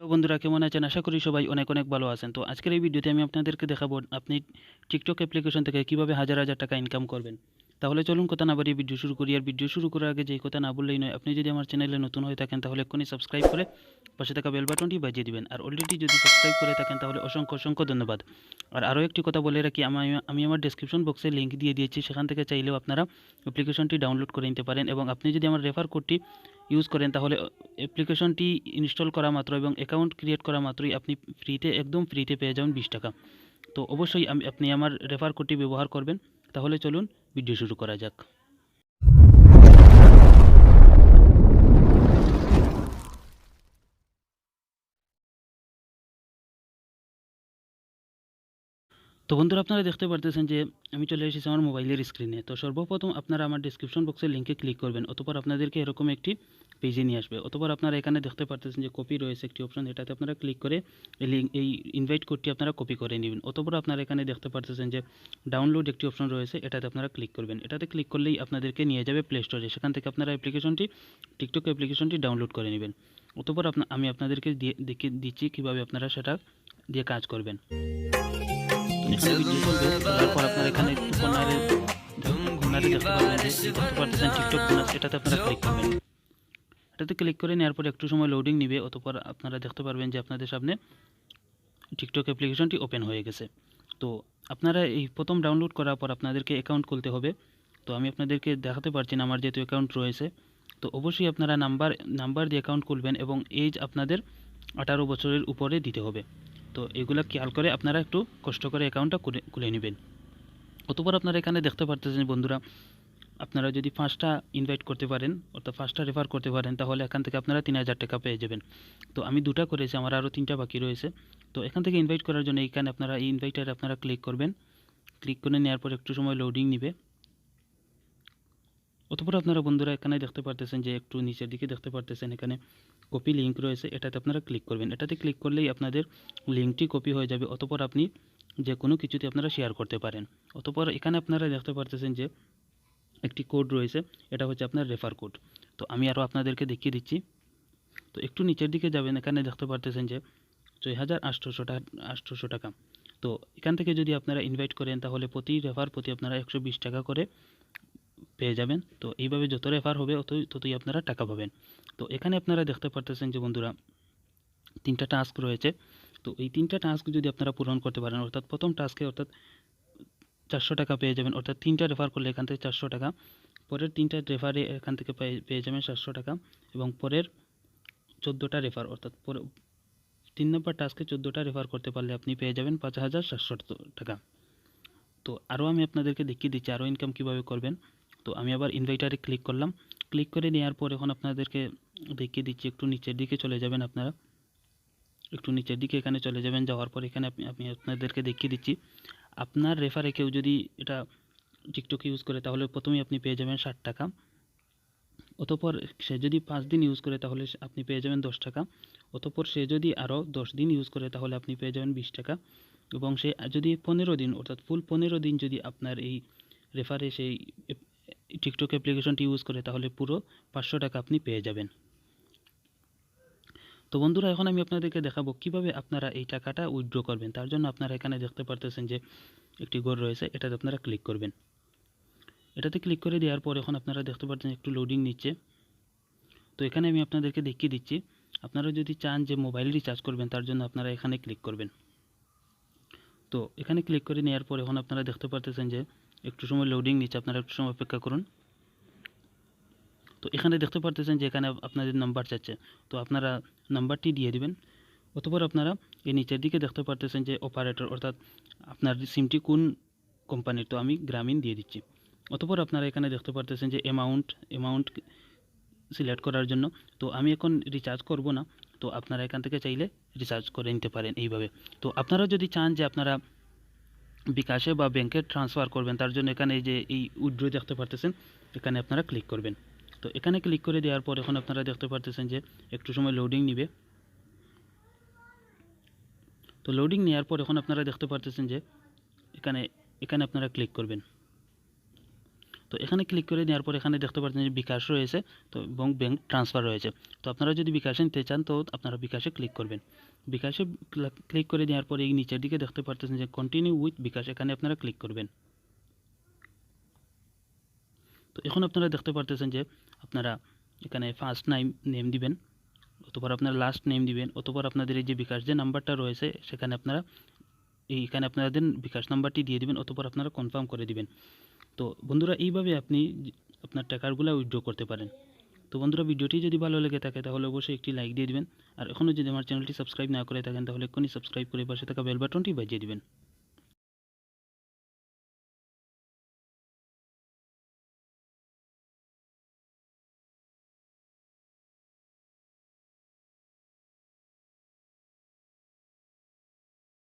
তো বন্ধুরা কেমন আছেন? আশা করি সবাই অনেক অনেক ভালো আছেন। তো আজকের এই ভিডিওতে আমি আপনাদেরকে দেখাবো আপনি টিকটক অ্যাপ্লিকেশন থেকে কিভাবে হাজার হাজার টাকা ইনকাম করবেন। তাহলে চলুন কথা না বাড়িয়ে ভিডিও শুরু করি। আর ভিডিও শুরু করার আগে যেই কথা না বললেই নয়, আপনি যদি আমার চ্যানেলে নতুন হয়ে থাকেন তাহলে এক্ষুনি সাবস্ক্রাইব করে পাশে থাকা বেল বাটনটি বাজিয়ে দিবেন। আর অলরেডি যদি সাবস্ক্রাইব করে থাকেন তাহলে অসংখ্য অসংখ্য ধন্যবাদ। আর আরও একটি কথা বলে রাখি, আমি আমার ডেসক্রিপশন বক্সে লিঙ্ক দিয়ে দিয়েছি, সেখান থেকে চাইলেও আপনারা অ্যাপ্লিকেশনটি ডাউনলোড করে নিতে পারেন। এবং আপনি যদি আমার রেফার কোডটি ইউজ করেন তাহলে অ্যাপ্লিকেশনটি ইনস্টল করা মাত্র এবং অ্যাকাউন্ট ক্রিয়েট করা মাত্রই আপনি একদম ফ্রিতে পেয়ে যাবেন 20 টাকা। তো অবশ্যই আপনি আমার রেফার কোডটি ব্যবহার করবেন। তাহলে চলুন ভিডিও শুরু করা যাক। তো বন্ধুরা, আপনারা দেখতে পারতেছেন যে আমি চলে এসেছি আমার মোবাইলের স্ক্রিনে। তো সর্বপ্রথম আপনারা আমার ডিসক্রিপশন বক্সের লিঙ্কে ক্লিক করবেন, অতঃপর আপনাদেরকে এরকম একটি পেজে নিয়ে আসবে। অতঃপর আপনারা এখানে দেখতে পারতেছেন যে কপি রয়েছে একটি অপশন, এটাতে আপনারা ক্লিক করে এই ইনভাইট কোডটি আপনারা কপি করে নেবেন। অতঃপর আপনারা এখানে দেখতে পারতেছেন যে ডাউনলোড একটি অপশন রয়েছে, এটাতে আপনারা ক্লিক করবেন। এটাতে ক্লিক করলেই আপনাদেরকে নিয়ে যাবে প্লে স্টোরে, সেখান থেকে আপনারা টিকটক অ্যাপ্লিকেশনটি ডাউনলোড করে নেবেন। অতঃপর আমি আপনাদেরকে দেখিয়ে দিচ্ছি কীভাবে আপনারা সেটা দিয়ে কাজ করবেন। এখানে ভিডিও চলবে, তারপর আপনারা এখানে একটু কর্নারে দেখতে পারবেন যে দেখতে পারতেছেন টিকটক বোনাস, এটাতে আপনারা ক্লিক করবেন। এটাতে ক্লিক করে নেওয়ার পর একটু সময় লোডিং নিবে। অতঃপর আপনারা দেখতে পারবেন যে আপনাদের সামনে টিকটক অ্যাপ্লিকেশনটি ওপেন হয়ে গেছে। তো আপনারা এই প্রথম ডাউনলোড করার পর আপনাদেরকে অ্যাকাউন্ট খুলতে হবে। তো আমি আপনাদেরকে দেখাতে পারছি না আমার যেহেতু অ্যাকাউন্ট রয়েছে। তো অবশ্যই আপনারা নাম্বার দিয়ে অ্যাকাউন্ট খুলবেন এবং এজ আপনাদের 18 বছরের উপরে দিতে হবে। তো এগুলো খেয়াল করে আপনারা একটু কষ্ট করে অ্যাকাউন্টটা খুলে নেবেন। অতঃপর আপনারা এখানে দেখতে পারতেছেন বন্ধুরা, আপনারা যদি 5টা ইনভাইট করতে পারেন অর্থাৎ 5টা রেফার করতে পারেন তাহলে এখান থেকে আপনারা 3000 টাকা পেয়ে যাবেন। তো আমি 2টা করেছি, আমার আরও 3টা বাকি রয়েছে। তো এখান থেকে ইনভাইট করার জন্য এখানে আপনারা এই ইনভাইটারে আপনারা ক্লিক করবেন। ক্লিক করে নেওয়ার পর একটু সময় লোডিং নেবে। অতঃপর আপনারা বন্ধুরা এখানে দেখতে পারতেছেন যে একটু নিচের দিকে দেখতে পারতেছেন এখানে কপি লিঙ্ক রয়েছে, এটাতে আপনারা ক্লিক করবেন। এটাতে ক্লিক করলেই আপনাদের লিঙ্কটি কপি হয়ে যাবে। অতঃপর আপনি যে কোনো কিছুতে আপনারা শেয়ার করতে পারেন। অতঃপর এখানে আপনারা দেখতে পারতেছেন যে একটি কোড রয়েছে, এটা হচ্ছে আপনার রেফার কোড। তো আমি আরও আপনাদেরকে দেখিয়ে দিচ্ছি। তো একটু নিচের দিকে যাবেন, এখানে দেখতে পারতেছেন যে 6800 টাকা। তো এখান থেকে যদি আপনারা ইনভাইট করেন তাহলে প্রতি রেফার প্রতি আপনারা 120 টাকা করে পেয়ে যাবেন। তো এইভাবে যত রেফার হবে ততই আপনারা টাকা পাবেন। তো এখানে আপনারা দেখতে পারতেছেন যে বন্ধুরা 3টা টাস্ক রয়েছে। তো এই 3টা টাস্ক যদি আপনারা পূরণ করতে পারেন অর্থাৎ প্রথম টাস্কে 400 টাকা পেয়ে যাবেন, অর্থাৎ 3টা রেফার করলে এখান থেকে 400 টাকা। পরের 3টা রেফারে এখান থেকে পেয়ে যাবেন 700 টাকা এবং পরের 14টা রেফার অর্থাৎ 3 নম্বর টাস্কে 14টা রেফার করতে পারলে আপনি পেয়ে যাবেন 5700 টাকা। তো আরও আমি আপনাদেরকে দেখিয়ে দিচ্ছি আরও ইনকাম কীভাবে করবেন। তো আমি আবার ইনভাইটারে ক্লিক করলাম। ক্লিক করে নেওয়ার পর এখন আপনাদেরকে দেখিয়ে দিচ্ছি, একটু নিচের দিকে চলে যাবেন আপনারা, একটু নিচের দিকে এখানে চলে যাবেন। যাওয়ার পর এখানে আমি আপনাদেরকে দেখিয়ে দিচ্ছি আপনার রেফারে কেউ যদি এটা টিকটক ইউজ করে তাহলে প্রথমেই আপনি পেয়ে যাবেন 60 টাকা। অতঃপর সে যদি 5 দিন ইউজ করে তাহলে আপনি পেয়ে যাবেন 10 টাকা। অতঃপর সে যদি আরও 10 দিন ইউজ করে তাহলে আপনি পেয়ে যাবেন 20 টাকা। এবং সে যদি 15 দিন অর্থাৎ ফুল 15 দিন যদি আপনার এই রেফারে সেই টিকটক অ্যাপ্লিকেশনটি ইউজ করে তাহলে পুরো 500 টাকা আপনি পেয়ে যাবেন। তো বন্ধুরা, এখন আমি আপনাদেরকে দেখাবো কিভাবে আপনারা এই টাকাটা উইথড্র করবেন। তার জন্য আপনারা এখানে দেখতে পারতেছেন যে একটি ঘর রয়েছে, এটাতে আপনারা ক্লিক করবেন। এটাতে ক্লিক করে দেওয়ার পর এখন আপনারা দেখতে পাচ্ছেন একটু লোডিং নিচ্ছে। তো এখানে আমি আপনাদেরকে দেখিয়ে দিচ্ছি, আপনারা যদি চান যে মোবাইল রিচার্জ করবেন তার জন্য আপনারা এখানে ক্লিক করবেন। তো এখানে ক্লিক করে নেওয়ার পর এখন আপনারা দেখতে পারতেছেন যে একটু সময় লোডিং নিচ্ছে, আপনারা একটু সময় অপেক্ষা করুন। তো এখানে দেখতে পারতেছেন যে এখানে আপনাদের নাম্বার চাচ্ছে, তো আপনারা নাম্বারটি দিয়ে দিবেন। অতঃপর আপনারা এই নিচের দিকে দেখতে পারতেছেন যে অপারেটর অর্থাৎ আপনার সিমটি কোন কোম্পানির, তো আমি গ্রামীণ দিয়ে দিচ্ছি। অতঃপর আপনারা এখানে দেখতে পারতেছেন যে অ্যামাউন্ট সিলেক্ট করার জন্য। তো আমি এখন রিচার্জ করব না, তো আপনারা এখান থেকে চাইলে রিচার্জ করে নিতে পারেন এইভাবে। তো আপনারা যদি চান যে আপনারা বিকাশে বা ব্যাংকে ট্রান্সফার করবেন তার জন্য এখানে এই যে এই উইথড্র দেখতে পারতেছেন, এখানে আপনারা ক্লিক করবেন। তো এখানে ক্লিক করে দেওয়ার পর এখন আপনারা দেখতে পারতেছেন যে একটু সময় লোডিং নিবে। তো লোডিং নেওয়ার পর এখন আপনারা দেখতে পারতেছেন যে এখানে আপনারা ক্লিক করবেন। তো এখানে ক্লিক করে দেওয়ার পর এখানে দেখতে পাচ্ছেন যে বিকাশ রয়েছে, তো এবং ব্যাঙ্ক ট্রান্সফার রয়েছে। তো আপনারা যদি বিকাশে নিতে চান তো আপনারা বিকাশে ক্লিক করবেন। বিকাশে ক্লিক করে দেওয়ার পর এই নিচের দিকে দেখতে পাচ্ছেন যে কন্টিনিউ উইথ বিকাশ, এখানে আপনারা ক্লিক করবেন। তো এখন আপনারা দেখতে পারতেছেন যে আপনারা এখানে ফার্স্ট নেম দিবেন, অথবা আপনার লাস্ট নেম দিবেন, অথবা আপনাদের এই যে বিকাশ যে নাম্বারটা রয়েছে সেখানে আপনারা এইখানে আপনাদের বিকাশ নাম্বারটি দিয়ে দিবেন, অথবা আপনারা কনফার্ম করে দিবেন। তো বন্ধুরা এইভাবে আপনি আপনার টাকাগুলো উইথড্র করতে পারেন। তো বন্ধুরা ভিডিওটি যদি ভালো লেগে থাকে তাহলে অবশ্যই একটি লাইক দিয়ে দিবেন, আর এখনও যদি আমার চ্যানেলটি সাবস্ক্রাইব না করে থাকেন তাহলে এক্ষুনি সাবস্ক্রাইব করে পাশে থাকা বেল বাটনটি বাজিয়ে দিবেন।